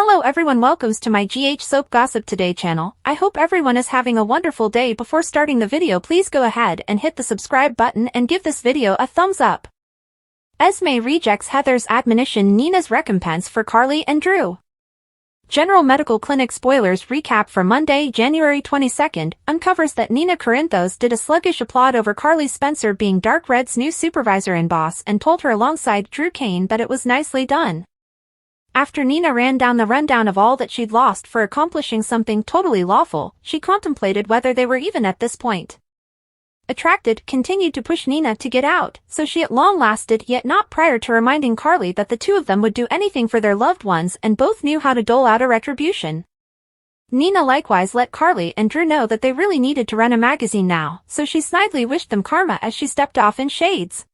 Hello everyone, welcomes to my GH Soap Gossip Today channel. I hope everyone is having a wonderful day. Before starting the video, please go ahead and hit the subscribe button and give this video a thumbs up. Esme rejects Heather's admonition, Nina's recompense for Carly and Drew. General Medical Clinic spoilers recap for Monday, January 22nd, uncovers that Nina Corinthos did a sluggish applaud over Carly Spencer being Dark Red's new supervisor and boss and told her alongside Drew Kane that it was nicely done. After Nina ran down the rundown of all that she'd lost for accomplishing something totally lawful, she contemplated whether they were even at this point. Attracted, continued to push Nina to get out, so she at long lasted, yet not prior to reminding Carly that the two of them would do anything for their loved ones and both knew how to dole out a retribution. Nina likewise let Carly and Drew know that they really needed to run a magazine now, so she snidely wished them karma as she stepped off in shades.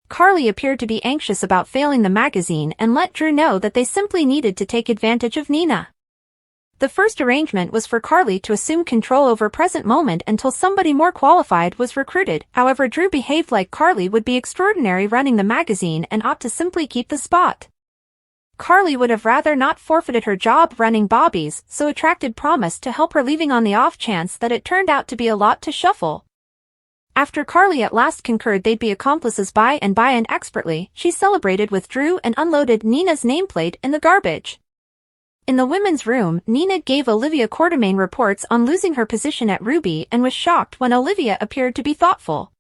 Carly appeared to be anxious about failing the magazine and let Drew know that they simply needed to take advantage of Nina. The first arrangement was for Carly to assume control over present moment until somebody more qualified was recruited. However, Drew behaved like Carly would be extraordinary running the magazine and ought to simply keep the spot. Carly would have rather not forfeited her job running Bobby's, so attracted promised to help her, leaving on the off chance that it turned out to be a lot to shuffle. After Carly at last concurred they'd be accomplices by and expertly, she celebrated with Drew and unloaded Nina's nameplate in the garbage. In the women's room, Nina gave Olivia Quartermaine reports on losing her position at Ruby and was shocked when Olivia appeared to be thoughtful.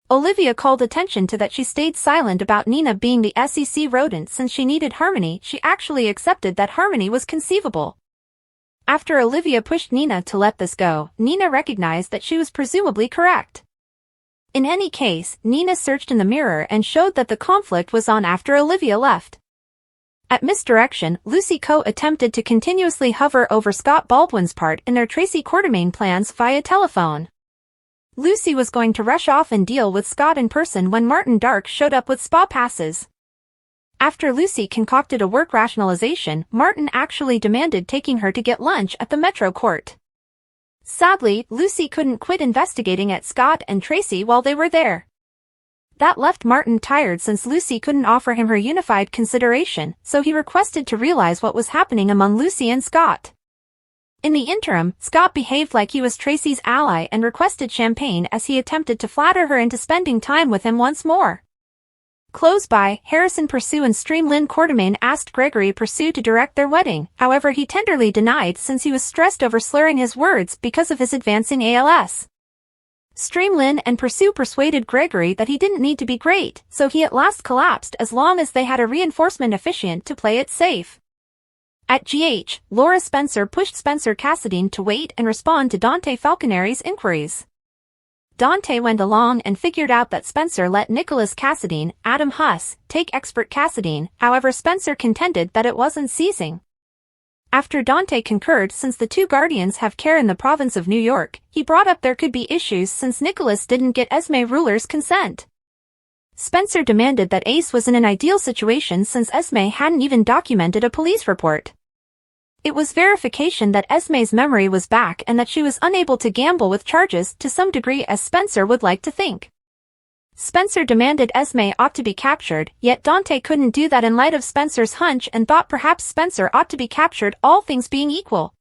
Olivia called attention to that she stayed silent about Nina being the SEC rodent since she needed harmony. She actually accepted that harmony was conceivable. After Olivia pushed Nina to let this go, Nina recognized that she was presumably correct. In any case, Nina searched in the mirror and showed that the conflict was on after Olivia left. At Misdirection, Lucy Coe attempted to continuously hover over Scott Baldwin's part in their Tracy Quartermaine plans via telephone. Lucy was going to rush off and deal with Scott in person when Martin Dark showed up with spa passes. After Lucy concocted a work rationalization, Martin actually demanded taking her to get lunch at the Metro Court. Sadly, Lucy couldn't quit investigating at Scott and Tracy while they were there. That left Martin tired since Lucy couldn't offer him her unified consideration, so he requested to realize what was happening among Lucy and Scott. In the interim, Scott behaved like he was Tracy's ally and requested champagne as he attempted to flatter her into spending time with him once more. Close by, Harrison Purcell and Streamlin Quartermaine asked Gregory Purcell to direct their wedding, however he tenderly denied since he was stressed over slurring his words because of his advancing ALS. Streamlin and Purcell persuaded Gregory that he didn't need to be great, so he at last collapsed as long as they had a reinforcement officiant to play it safe. At GH, Laura Spencer pushed Spencer Cassadine to wait and respond to Dante Falconeri's inquiries. Dante went along and figured out that Spencer let Nicholas Cassadine, Adam Huss, take expert Cassadine, however Spencer contended that it wasn't seizing. After Dante concurred, since the two guardians have care in the province of New York, he brought up there could be issues since Nicholas didn't get Esme Ruler's consent. Spencer demanded that Ace was in an ideal situation since Esme hadn't even documented a police report. It was verification that Esme's memory was back and that she was unable to gamble with charges to some degree as Spencer would like to think. Spencer demanded Esme ought to be captured, yet Dante couldn't do that in light of Spencer's hunch and thought perhaps Spencer ought to be captured, all things being equal.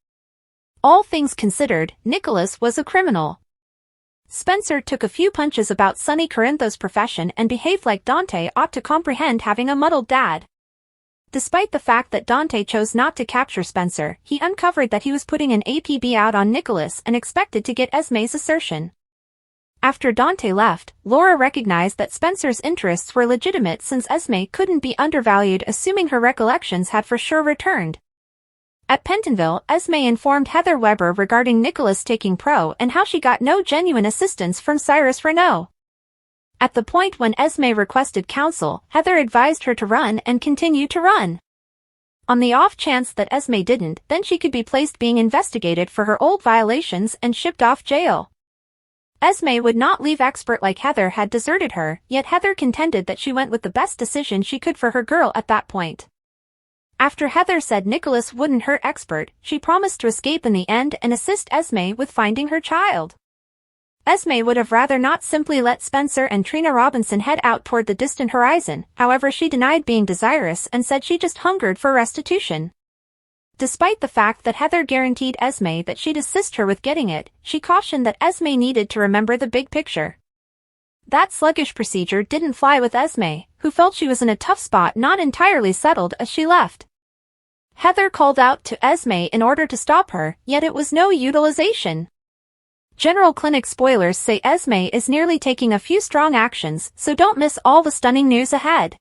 All things considered, Nicholas was a criminal. Spencer took a few punches about Sonny Corinthos' profession and behaved like Dante ought to comprehend having a muddled dad. Despite the fact that Dante chose not to capture Spencer, he uncovered that he was putting an APB out on Nicholas and expected to get Esme's assertion. After Dante left, Laura recognized that Spencer's interests were legitimate since Esme couldn't be undervalued, assuming her recollections had for sure returned. At Pentonville, Esme informed Heather Weber regarding Nicholas taking pro and how she got no genuine assistance from Cyrus Renaud. At the point when Esme requested counsel, Heather advised her to run and continue to run. On the off chance that Esme didn't, then she could be placed being investigated for her old violations and shipped off jail. Esme would not leave expert like Heather had deserted her, yet Heather contended that she went with the best decision she could for her girl at that point. After Heather said Nicholas wouldn't hurt expert, she promised to escape in the end and assist Esme with finding her child. Esme would have rather not simply let Spencer and Trina Robinson head out toward the distant horizon, however she denied being desirous and said she just hungered for restitution. Despite the fact that Heather guaranteed Esme that she'd assist her with getting it, she cautioned that Esme needed to remember the big picture. That sluggish procedure didn't fly with Esme, who felt she was in a tough spot, not entirely settled as she left. Heather called out to Esme in order to stop her, yet it was no utilization. General Clinic spoilers say Esme is nearly taking a few strong actions, so don't miss all the stunning news ahead.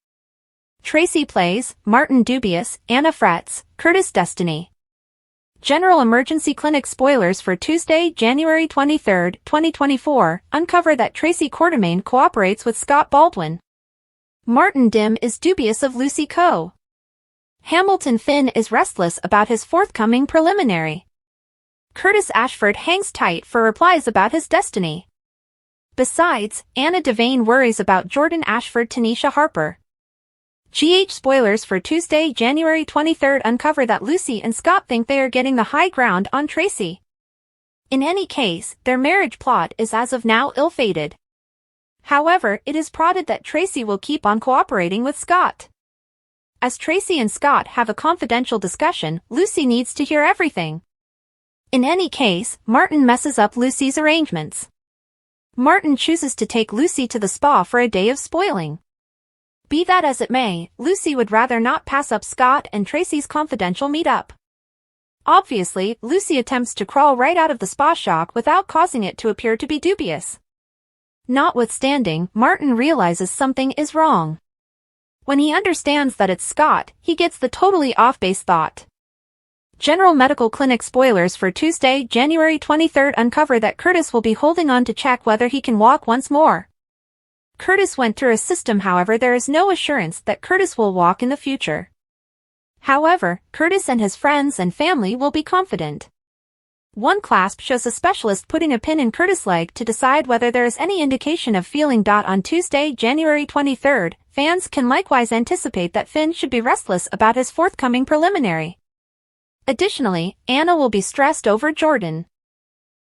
Tracy plays, Martin dubious, Anna frets, Curtis destiny. General Emergency Clinic spoilers for Tuesday, January 23, 2024, uncover that Tracy Quartermain cooperates with Scott Baldwin. Martin Dim is dubious of Lucy Coe. Hamilton Finn is restless about his forthcoming preliminary. Curtis Ashford hangs tight for replies about his destiny. Besides, Anna Devane worries about Jordan Ashford Tanisha Harper. GH spoilers for Tuesday, January 23 uncover that Lucy and Scott think they are getting the high ground on Tracy. In any case, their marriage plot is as of now ill-fated. However, it is prodded that Tracy will keep on cooperating with Scott. As Tracy and Scott have a confidential discussion, Lucy needs to hear everything. In any case, Martin messes up Lucy's arrangements. Martin chooses to take Lucy to the spa for a day of spoiling. Be that as it may, Lucy would rather not pass up Scott and Tracy's confidential meetup. Obviously, Lucy attempts to crawl right out of the spa shock without causing it to appear to be dubious. Notwithstanding, Martin realizes something is wrong. When he understands that it's Scott, he gets the totally off-base thought. General Medical Clinic spoilers for Tuesday, January 23 uncover that Curtis will be holding on to check whether he can walk once more. Curtis went through a system, however there is no assurance that Curtis will walk in the future. However, Curtis and his friends and family will be confident. One clasp shows a specialist putting a pin in Curtis' leg to decide whether there is any indication of feeling. On Tuesday, January 23, fans can likewise anticipate that Finn should be restless about his forthcoming preliminary. Additionally, Anna will be stressed over Jordan.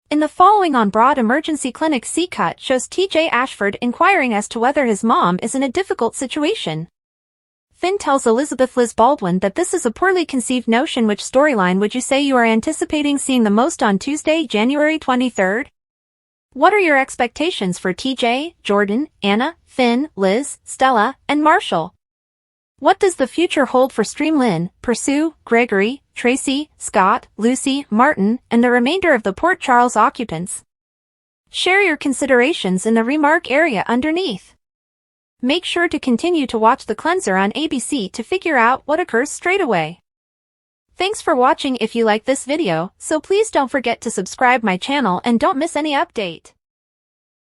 In the following on Broad Emergency Clinic C-Cut shows TJ Ashford inquiring as to whether his mom is in a difficult situation. Finn tells Elizabeth Liz Baldwin that this is a poorly conceived notion. Which storyline would you say you are anticipating seeing the most on Tuesday, January 23? What are your expectations for TJ, Jordan, Anna, Finn, Liz, Stella, and Marshall? What does the future hold for Streamlin, Pursue, Gregory, Tracy, Scott, Lucy, Martin, and the remainder of the Port Charles occupants? Share your considerations in the remark area underneath. Make sure to continue to watch The Cleanser on ABC to figure out what occurs straight away. Thanks for watching. If you like this video, so please don't forget to subscribe my channel and don't miss any update.